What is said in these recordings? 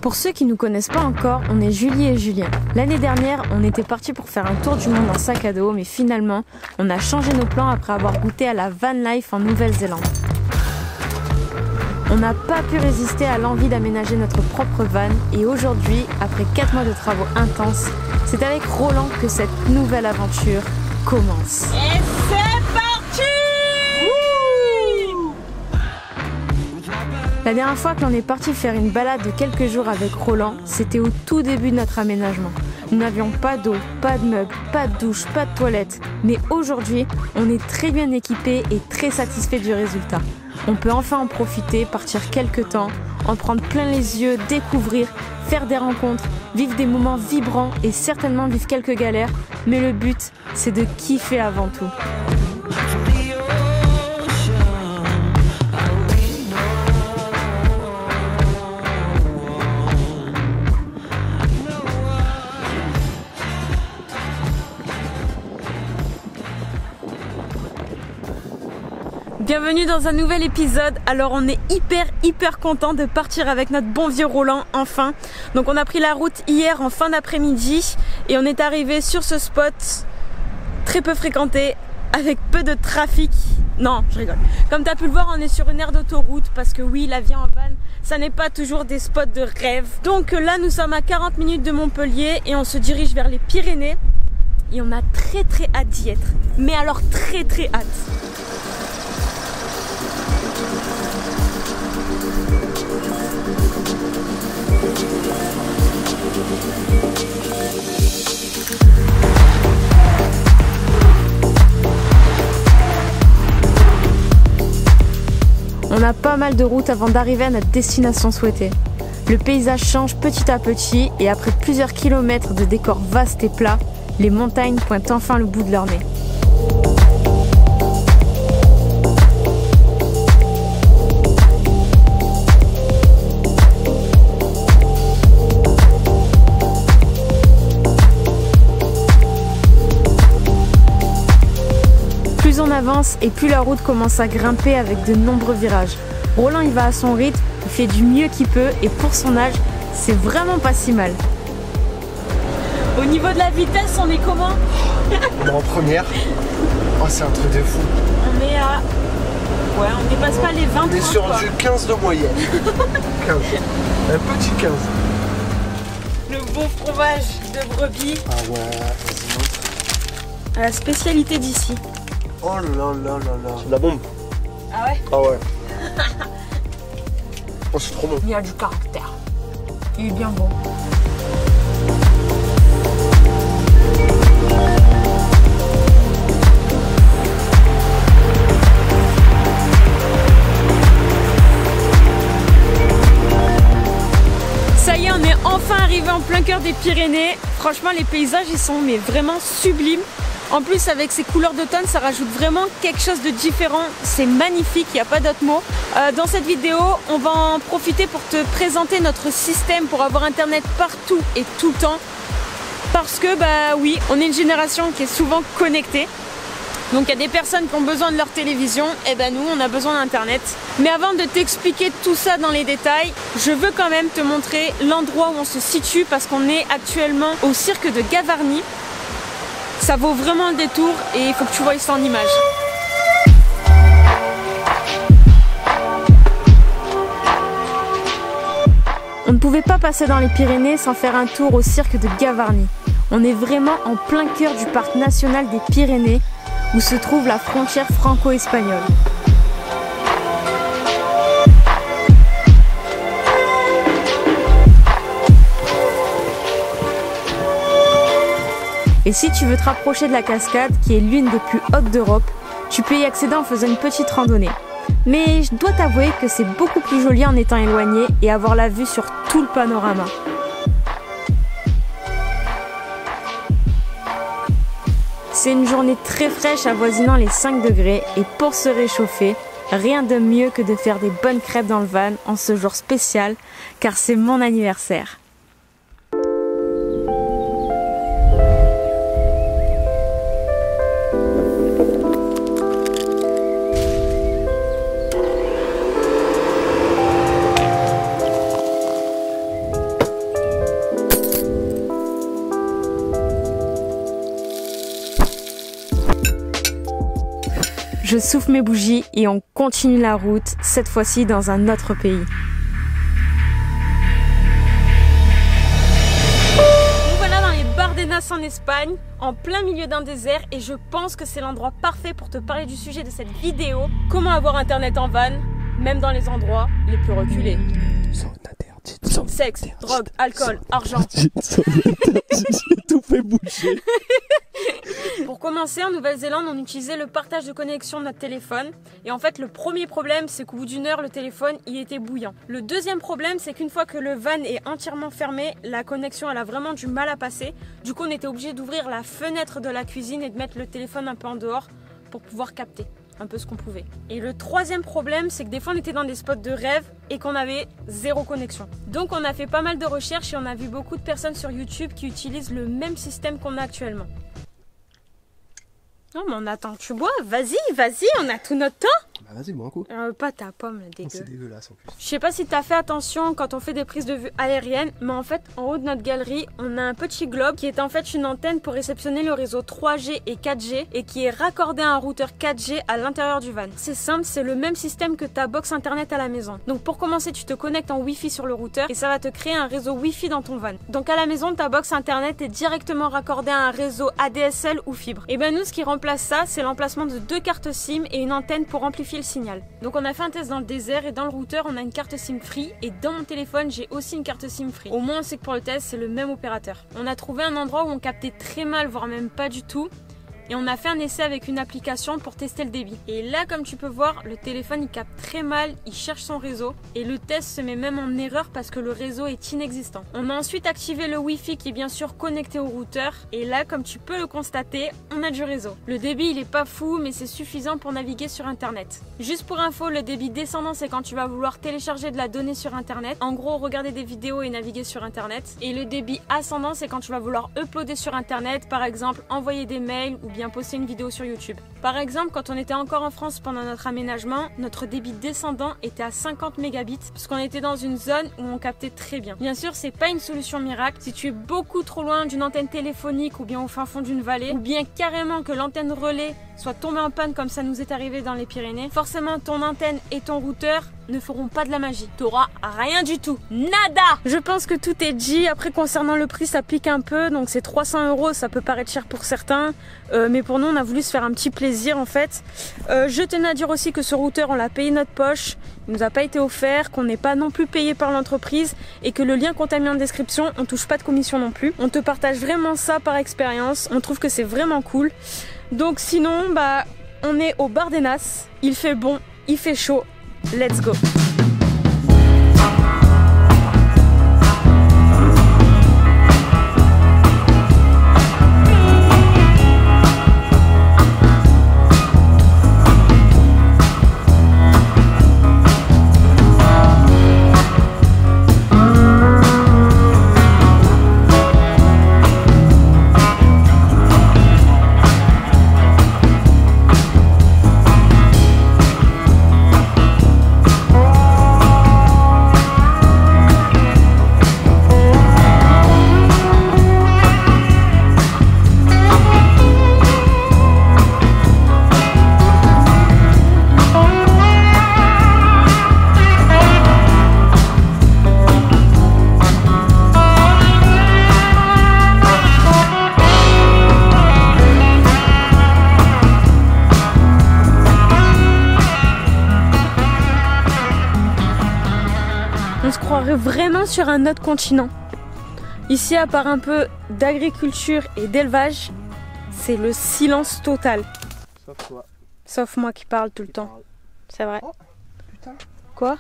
Pour ceux qui ne nous connaissent pas encore, on est Julie et Julien. L'année dernière, on était partis pour faire un tour du monde en sac à dos, mais finalement, on a changé nos plans après avoir goûté à la van life en Nouvelle-Zélande. On n'a pas pu résister à l'envie d'aménager notre propre van et aujourd'hui, après 4 mois de travaux intenses, c'est avec Roland que cette nouvelle aventure commence. Et c'est parti! La dernière fois que l'on est parti faire une balade de quelques jours avec Roland, c'était au tout début de notre aménagement. Nous n'avions pas d'eau, pas de meubles, pas de douche, pas de toilette. Mais aujourd'hui, on est très bien équipés et très satisfaits du résultat. On peut enfin en profiter, partir quelques temps, en prendre plein les yeux, découvrir, faire des rencontres, vivre des moments vibrants et certainement vivre quelques galères. Mais le but, c'est de kiffer avant tout. Bienvenue dans un nouvel épisode. Alors on est hyper content de partir avec notre bon vieux Roland enfin. Donc on a pris la route hier en fin d'après-midi et on est arrivé sur ce spot très peu fréquenté avec peu de trafic. Non, je rigole. Comme tu as pu le voir, on est sur une aire d'autoroute parce que oui, la vie en van, ça n'est pas toujours des spots de rêve. Donc là, nous sommes à 40 minutes de Montpellier et on se dirige vers les Pyrénées et on a très hâte d'y être. Mais alors très hâte. On a pas mal de routes avant d'arriver à notre destination souhaitée. Le paysage change petit à petit et après plusieurs kilomètres de décors vastes et plats, les montagnes pointent enfin le bout de leur nez. Plus on avance et plus la route commence à grimper avec de nombreux virages. Roland il va à son rythme, il fait du mieux qu'il peut et pour son âge, c'est vraiment pas si mal. Au niveau de la vitesse, on est comment? On est en première. Oh, c'est un truc de fou. On est à... Ouais, on dépasse pas les 20. On est sur du 15 de moyenne. 15. Un petit 15. Le bon fromage de brebis. Ah ouais, vas-y, montre. La spécialité d'ici. Oh là là là là. C'est de la bombe. Ah ouais? Ah ouais. Oh, c'est trop bon. Il y a du caractère. Il est bien bon. Ça y est, on est enfin arrivé en plein cœur des Pyrénées. Franchement, les paysages, ils sont mais vraiment sublimes. En plus, avec ces couleurs d'automne, ça rajoute vraiment quelque chose de différent. C'est magnifique, il n'y a pas d'autre mot. Dans cette vidéo, on va en profiter pour te présenter notre système pour avoir internet partout et tout le temps. Parce que, bah oui, on est une génération qui est souvent connectée. Donc il y a des personnes qui ont besoin de leur télévision, et ben nous on a besoin d'internet. Mais avant de t'expliquer tout ça dans les détails, je veux quand même te montrer l'endroit où on se situe parce qu'on est actuellement au cirque de Gavarnie. Ça vaut vraiment le détour et il faut que tu voies ça en image. On ne pouvait pas passer dans les Pyrénées sans faire un tour au cirque de Gavarnie. On est vraiment en plein cœur du parc national des Pyrénées où se trouve la frontière franco-espagnole. Et si tu veux te rapprocher de la cascade, qui est l'une des plus hautes d'Europe, tu peux y accéder en faisant une petite randonnée. Mais je dois t'avouer que c'est beaucoup plus joli en étant éloigné et avoir la vue sur tout le panorama. C'est une journée très fraîche avoisinant les 5 degrés et pour se réchauffer, rien de mieux que de faire des bonnes crêpes dans le van en ce jour spécial car c'est mon anniversaire. Je souffle mes bougies et on continue la route, cette fois-ci dans un autre pays. Nous voilà dans les Bardenas en Espagne, en plein milieu d'un désert, et je pense que c'est l'endroit parfait pour te parler du sujet de cette vidéo. Comment avoir internet en van, même dans les endroits les plus reculés. Sexe, drogue, alcool, argent. Tout fait bouger. Pour commencer, en Nouvelle-Zélande, on utilisait le partage de connexion de notre téléphone. Et en fait, le premier problème, c'est qu'au bout d'une heure, le téléphone, il était bouillant. Le deuxième problème, c'est qu'une fois que le van est entièrement fermé, la connexion, elle a vraiment du mal à passer. Du coup, on était obligé d'ouvrir la fenêtre de la cuisine et de mettre le téléphone un peu en dehors pour pouvoir capter un peu ce qu'on pouvait. Et le troisième problème, c'est que des fois on était dans des spots de rêve et qu'on avait zéro connexion. Donc on a fait pas mal de recherches et on a vu beaucoup de personnes sur YouTube qui utilisent le même système qu'on a actuellement. Non mais on attend, tu bois, vas-y, on a tout notre temps. Bah vas-y, bois un coup. Pas ta pomme, dégueu. C'est dégueulasse en plus. Je sais pas si t'as fait attention quand on fait des prises de vue aériennes, mais en fait, en haut de notre galerie, on a un petit globe qui est en fait une antenne pour réceptionner le réseau 3G et 4G et qui est raccordé à un routeur 4G à l'intérieur du van. C'est simple, c'est le même système que ta box internet à la maison. Donc pour commencer, tu te connectes en Wi-Fi sur le routeur et ça va te créer un réseau Wi-Fi dans ton van. Donc à la maison, ta box internet est directement raccordée à un réseau ADSL ou fibre. Et ben nous, ce qui remplace ça, c'est l'emplacement de 2 cartes SIM et une antenne pour amplifier le signal. Donc on a fait un test dans le désert et dans le routeur on a une carte SIM free et dans mon téléphone j'ai aussi une carte SIM free. Au moins on sait que pour le test c'est le même opérateur. On a trouvé un endroit où on captait très mal, voire même pas du tout. Et on a fait un essai avec une application pour tester le débit. Et là, comme tu peux voir, le téléphone il capte très mal, il cherche son réseau. Et le test se met même en erreur parce que le réseau est inexistant. On a ensuite activé le Wi-Fi qui est bien sûr connecté au routeur. Et là, comme tu peux le constater, on a du réseau. Le débit il est pas fou, mais c'est suffisant pour naviguer sur internet. Juste pour info, le débit descendant c'est quand tu vas vouloir télécharger de la donnée sur internet. En gros, regarder des vidéos et naviguer sur internet. Et le débit ascendant c'est quand tu vas vouloir uploader sur internet, par exemple envoyer des mails ou bien poster une vidéo sur YouTube. Par exemple, quand on était encore en France pendant notre aménagement, notre débit descendant était à 50 mégabits parce qu'on était dans une zone où on captait très bien. Bien sûr, c'est pas une solution miracle. Si tu es beaucoup trop loin d'une antenne téléphonique ou bien au fin fond d'une vallée, ou bien carrément que l'antenne relais soit tombée en panne comme ça nous est arrivé dans les Pyrénées, forcément ton antenne et ton routeur ne feront pas de la magie. T'auras rien du tout. Nada! Je pense que tout est dit. Après, concernant le prix, ça pique un peu. Donc c'est 300 €. Ça peut paraître cher pour certains. Mais pour nous, on a voulu se faire un petit plaisir en fait. Je tenais à dire aussi que ce routeur, on l'a payé notre poche. Il nous a pas été offert, qu'on n'est pas non plus payé par l'entreprise et que le lien qu'on t'a mis en description, on touche pas de commission non plus. On te partage vraiment ça par expérience. On trouve que c'est vraiment cool. Donc sinon, bah, on est au Bardenas. Il fait bon, il fait chaud. Let's go! On se croirait vraiment sur un autre continent. Ici, à part un peu d'agriculture et d'élevage, c'est le silence total. Sauf toi. Sauf moi qui parle tout le temps. C'est vrai. Oh, putain. Quoi?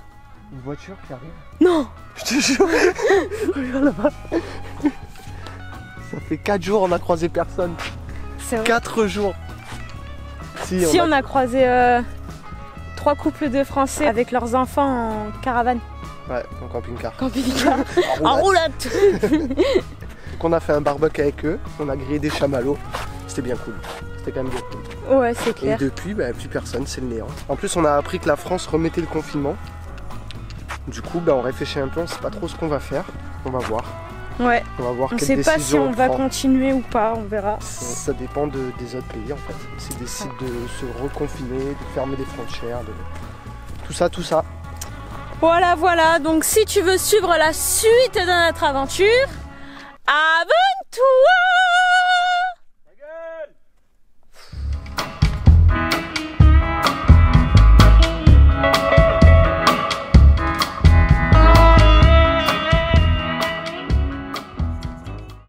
Une voiture qui arrive. Non! Je te jure. Regarde là-bas. Ça fait 4 jours on a croisé personne. C'est vrai. 4 jours. Si on a croisé 3 couples de Français avec leurs enfants en caravane. Ouais, en camping-car. Camping-car. En roulade. On a fait un barbecue avec eux, on a grillé des chamallows. C'était bien cool. C'était quand même bien cool. Ouais, c'est clair. Et depuis, bah, plus personne, c'est le néant. En plus, on a appris que la France remettait le confinement. Du coup, bah, on réfléchit un peu, on sait pas trop ce qu'on va faire. On va voir. Ouais. On va voir On quelle sait pas si décision on va prend. continuer ou pas, on verra. Ça dépend des autres pays en fait. S'ils décident de se reconfiner, de fermer des frontières, tout ça. Voilà, donc si tu veux suivre la suite de notre aventure, abonne-toi!